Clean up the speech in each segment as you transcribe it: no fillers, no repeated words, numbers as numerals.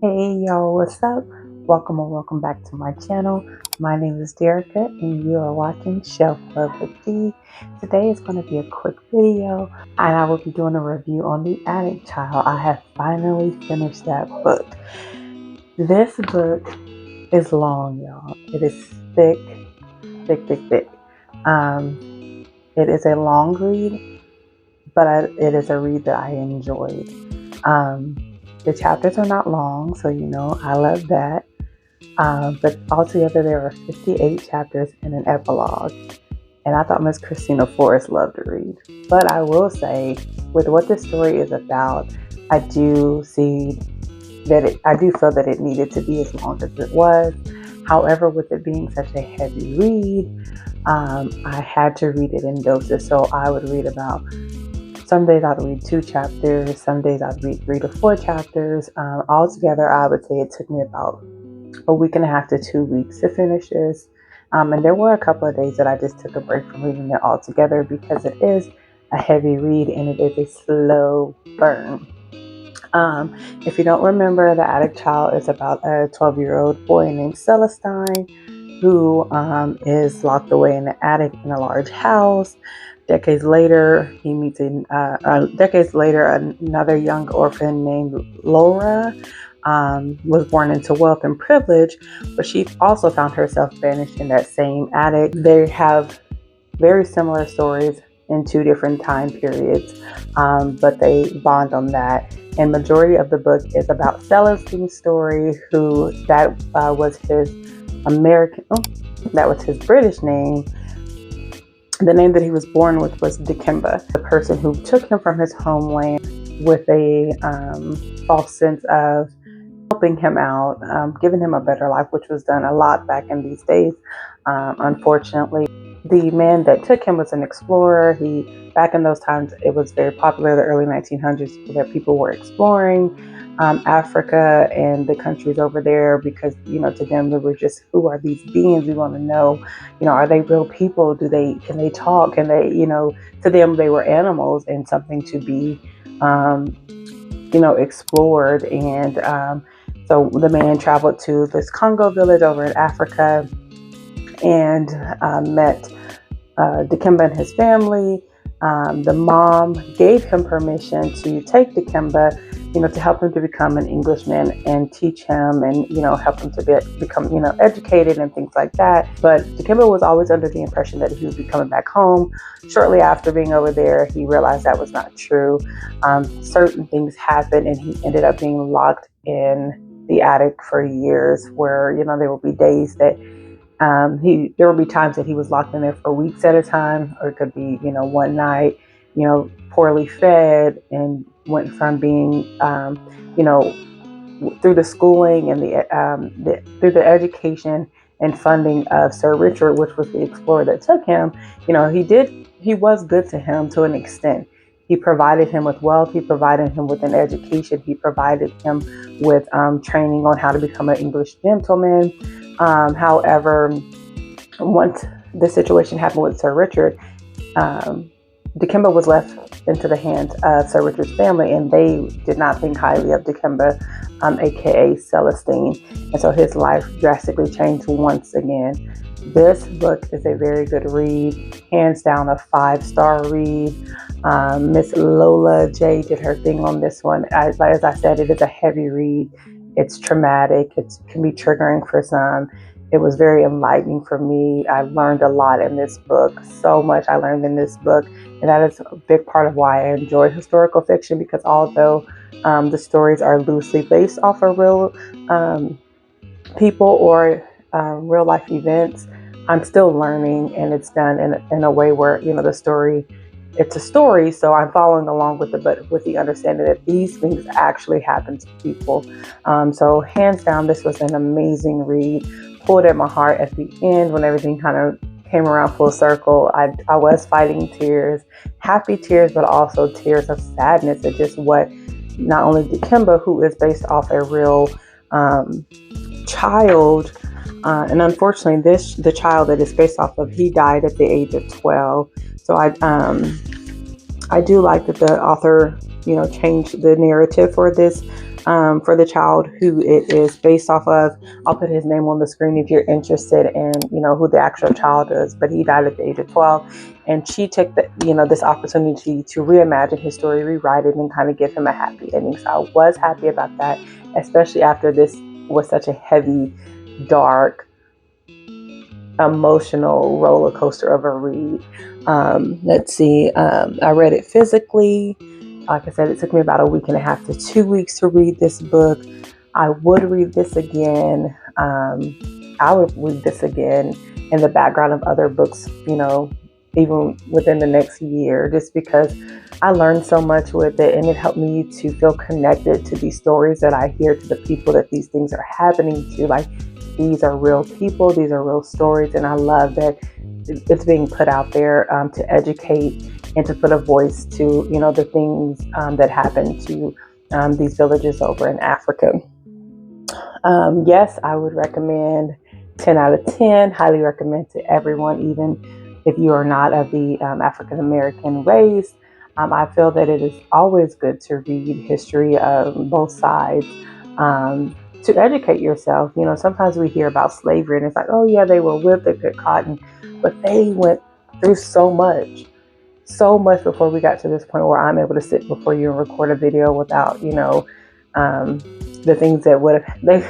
Hey y'all, what's up? Welcome or welcome back to my channel. My name is Derica and you are watching Shelf Love with D. Today is going to be a quick video and I will be doing a review on The Attic Child. I have finally finished that book. This book is long, y'all. It is thick, thick, thick, thick. It is a long read, but it is a read that I enjoyed. The chapters are not long, so I love that. But altogether, there are 58 chapters and an epilogue. And I thought Miss Christina Forrest loved to read. But I will say, with what this story is about, I do feel that it needed to be as long as it was. However, with it being such a heavy read, I had to read it in doses. So I would read about, some days I'd read 2 chapters, some days I'd read 3 to 4 chapters. Altogether, I would say it took me about a week and a half to 2 weeks to finish this. And there were a couple of days that I just took a break from reading it altogether because it is a heavy read and it is a slow burn. If you don't remember, The Attic Child is about a 12-year-old boy named Celestine who is locked away in the attic in a large house. Decades later, he meets another young orphan named Laura. Was born into wealth and privilege, but she also found herself banished in that same attic. They have very similar stories in 2 different time periods, but they bond on that. And majority of the book is about Celestine's story, that was his British name. The name that he was born with was Dikembe, the person who took him from his homeland with a false sense of helping him out, giving him a better life, which was done a lot back in these days. Unfortunately, the man that took him was an explorer. Back in those times, it was very popular, the early 1900s, that people were exploring Africa and the countries over there because, to them, they were just, who are these beings? We want to know, are they real people? Can they talk? Can they, to them, they were animals and something to be, explored. And so the man traveled to this Congo village over in Africa and met Dikembe and his family. The mom gave him permission to take Dikembe, to help him to become an Englishman and teach him and, help him to become, educated and things like that. But Dikembe was always under the impression that he would be coming back home. Shortly after being over there, he realized that was not true. Certain things happened and he ended up being locked in the attic for years where, there will be days that there would be times that he was locked in there for weeks at a time, or it could be, one night, poorly fed, and went from being, through the schooling and through the education and funding of Sir Richard, which was the explorer that took him. He was good to him to an extent. He provided him with wealth. He provided him with an education. He provided him with training on how to become an English gentleman. However, once the situation happened with Sir Richard, Dikembe was left into the hands of Sir Richard's family, and they did not think highly of Dikembe, aka Celestine, and so his life drastically changed once again. This book is a very good read, hands down a 5-star read. Miss Lola J did her thing on this one. As I said, it is a heavy read. It's traumatic. It can be triggering for some. It was very enlightening for me. I learned a lot in this book. So much I learned in this book. And that is a big part of why I enjoy historical fiction, because although the stories are loosely based off of real people or real life events, I'm still learning, and it's done in a way where, the story, it's a story, so I'm following along with it, but with the understanding that these things actually happen to people. So hands down, this was an amazing read. Pulled at my heart at the end when everything kind of came around full circle. I was fighting tears, happy tears, but also tears of sadness at just what not only Dikembe, who is based off a real child, and unfortunately the child that is based off of, he died at the age of 12. So I do like that the author, changed the narrative for this for the child who it is based off of. I'll put his name on the screen if you're interested in, who the actual child is. But he died at the age of 12, and she took this opportunity to reimagine his story, rewrite it, and kind of give him a happy ending. So I was happy about that, especially after this was such a heavy, dark, emotional roller coaster of a read. Let's see. I read it physically. Like I said, it took me about a week and a half to 2 weeks to read this book. I would read this again. I would read this again in the background of other books, even within the next year, just because I learned so much with it, and it helped me to feel connected to these stories that I hear, to the people that these things are happening to. Like, these are real people, these are real stories, and I love that it's being put out there to educate and to put a voice to, the things that happen to these villages over in Africa. Yes, I would recommend 10 out of 10. Highly recommend to everyone, even if you are not of the African American race. I feel that it is always good to read history of both sides, to educate yourself. Sometimes we hear about slavery and it's like, oh yeah, they were whipped, they picked cotton, but they went through so much before we got to this point where I'm able to sit before you and record a video without, the things that would have, they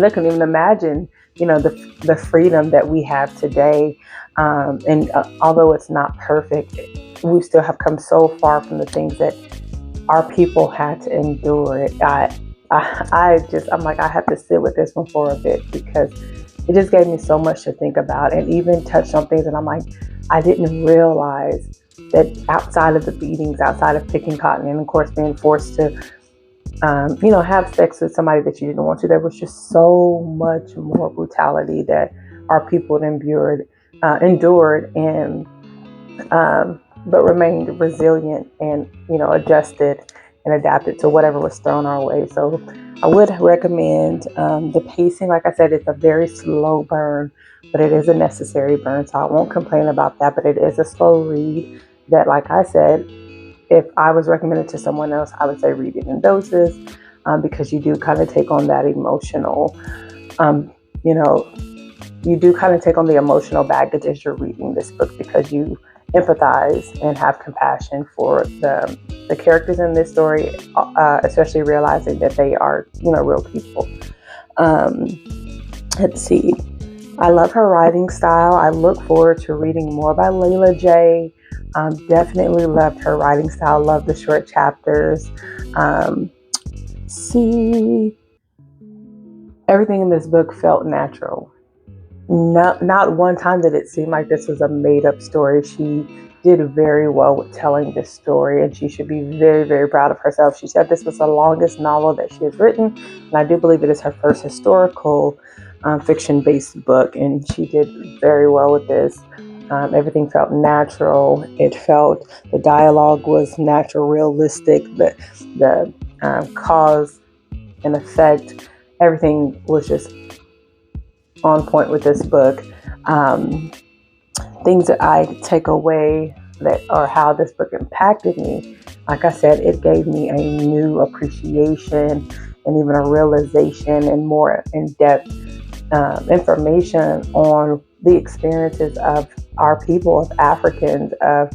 couldn't even imagine, the freedom that we have today. And although it's not perfect, we still have come so far from the things that our people had to endure. I'm like, I have to sit with this one for a bit, because it just gave me so much to think about, and even touched on things that I'm like, I didn't realize that outside of the beatings, outside of picking cotton, and of course being forced to, have sex with somebody that you didn't want to, there was just so much more brutality that our people endured, and but remained resilient and, adjusted and adapted to whatever was thrown our way. So I would recommend the pacing. Like I said, it's a very slow burn, but it is a necessary burn. So I won't complain about that, but it is a slow read that, like I said, if I was recommended to someone else, I would say read it in doses, because you do kind of take on that emotional, you do kind of take on the emotional baggage as you're reading this book, because you empathize and have compassion for the characters in this story, especially realizing that they are, real people. Let's see. I love her writing style. I look forward to reading more by Layla J. Definitely loved her writing style. Love the short chapters. Everything in this book felt natural. Not one time did it seem like this was a made-up story. She did very well with telling this story, and she should be very, very proud of herself. She said this was the longest novel that she has written, and I do believe it is her first historical fiction-based book, and she did very well with this. Everything felt natural. The dialogue was natural, realistic. The cause and effect, everything was just on point with this book. Things that I take away or how this book impacted me, like I said, it gave me a new appreciation and even a realization and more in-depth information on the experiences of our people, of Africans, of,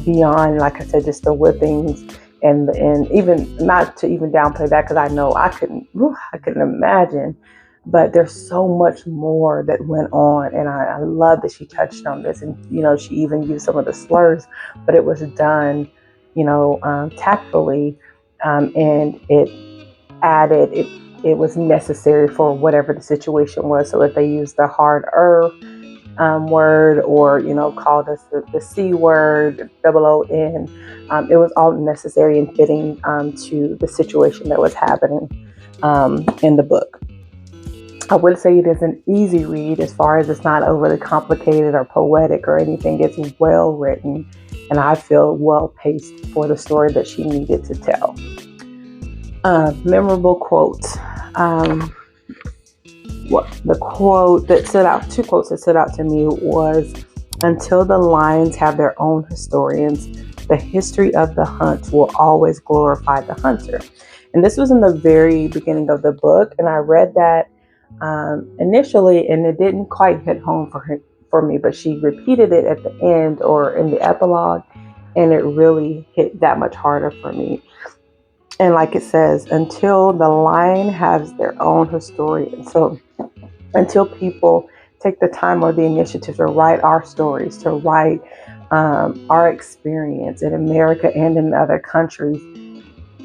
beyond, like I said, just the whippings, and even not to even downplay that, because I know I couldn't imagine. But there's so much more that went on, and I love that she touched on this, and she even used some of the slurs, but it was done, tactfully, and it was necessary for whatever the situation was. So if they used the hard word, or called us the C word, OON, it was all necessary and fitting to the situation that was happening in the book. I would say it is an easy read, as far as it's not overly complicated or poetic or anything. It's well written, and I feel well paced for the story that she needed to tell. Memorable quotes. The quote that stood out, two quotes that stood out to me was, "Until the lions have their own historians, the history of the hunt will always glorify the hunter." And this was in the very beginning of the book, and I read that initially, and it didn't quite hit home for me, but she repeated it at the end or in the epilogue, and it really hit that much harder for me. And like it says, until the lion has their own historian. So until people take the time or the initiative to write our stories, to write our experience in America and in other countries,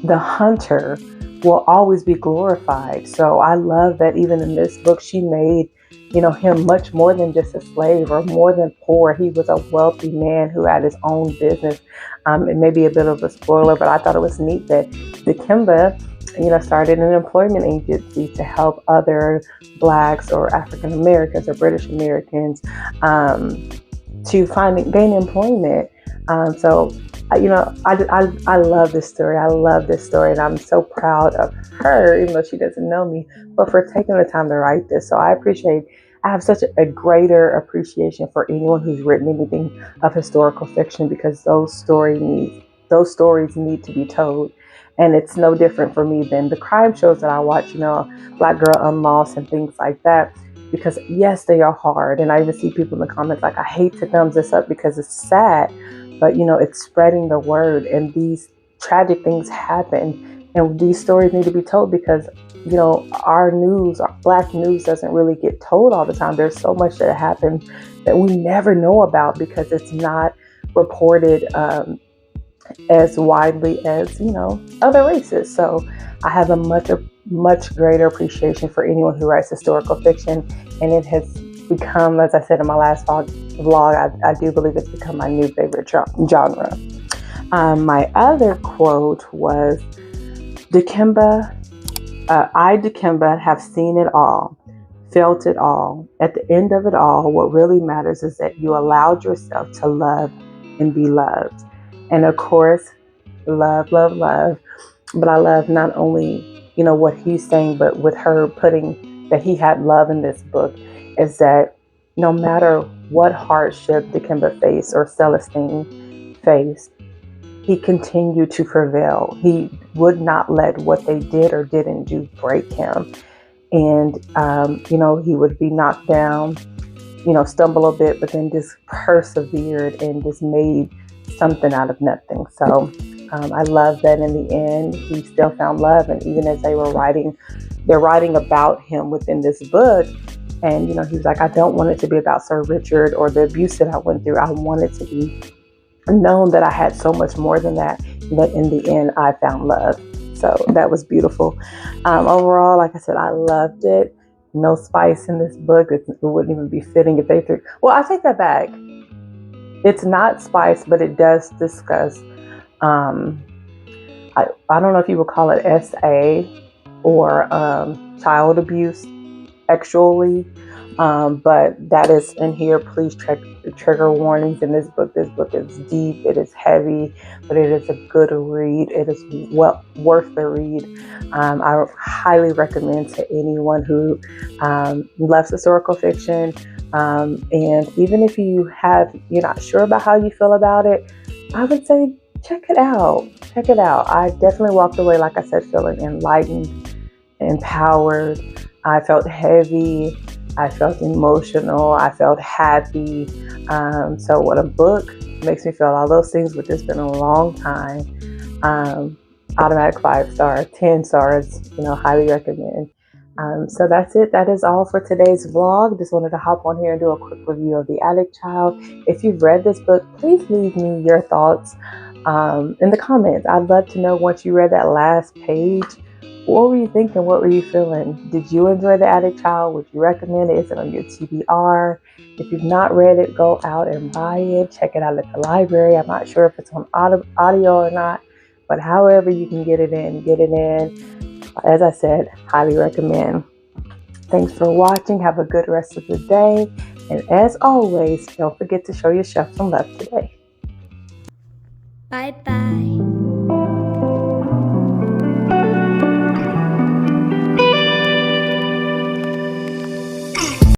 the hunter will always be glorified. So I love that even in this book, she made, him much more than just a slave or more than poor. He was a wealthy man who had his own business. It may be a bit of a spoiler, but I thought it was neat that Dikemba, started an employment agency to help other Blacks or African Americans or British Americans to gain employment. So I love this story. I love this story, and I'm so proud of her, even though she doesn't know me, but for taking the time to write this. So I have such a greater appreciation for anyone who's written anything of historical fiction, because those stories need to be told. And it's no different for me than the crime shows that I watch, Black Girl Unlost and things like that. Because yes, they are hard. And I even see people in the comments like, I hate to thumbs this up because it's sad, but it's spreading the word, and these tragic things happen, and these stories need to be told because our Black news doesn't really get told all the time. There's so much that happens that we never know about because it's not reported as widely as other races. So I have a much greater appreciation for anyone who writes historical fiction, and it has become, as I said in my last vlog, I do believe it's become my new favorite genre. My other quote was, Dikemba, I, Dikemba, have seen it all, felt it all. At the end of it all, what really matters is that you allowed yourself to love and be loved. And of course, love, love, love. But I love not only, what he's saying, but with her putting that he had love in this book, is that no matter what hardship Dikemba faced or Celestine faced, he continued to prevail. He would not let what they did or didn't do break him. And, he would be knocked down, stumble a bit, but then just persevered and just made something out of nothing. So I love that in the end, he still found love. And even as they're writing about him within this book. And, he was like, I don't want it to be about Sir Richard or the abuse that I went through. I want it to be known that I had so much more than that. But in the end, I found love. So that was beautiful. Overall, like I said, I loved it. No spice in this book. It wouldn't even be fitting if they threw. Well, I take that back. It's not spice, but it does discuss. I don't know if you would call it SA or child abuse actually, but that is in here. Please trigger warnings in this book. This book is deep, it is heavy, but it is a good read. It is worth the read. I highly recommend to anyone who loves historical fiction, and even if you're not sure about how you feel about it, I would say check it out. I definitely walked away, like I said, feeling enlightened, empowered. I felt heavy. I felt emotional. I felt happy. So when a book makes me feel all those things, which has been a long time, automatic 5-star, 10 stars, highly recommend. So that's it. That is all for today's vlog. Just wanted to hop on here and do a quick review of The Attic Child. If you've read this book, please leave me your thoughts in the comments. I'd love to know, once you read that last page, what were you thinking? What were you feeling? Did you enjoy The Attic Child? Would you recommend it? Is it on your TBR? If you've not read it, go out and buy it. Check it out at the library. I'm not sure if it's on audio or not, but however you can get it in. As I said, highly recommend. Thanks for watching. Have a good rest of the day. And as always, don't forget to show yourself some love today. Bye-bye.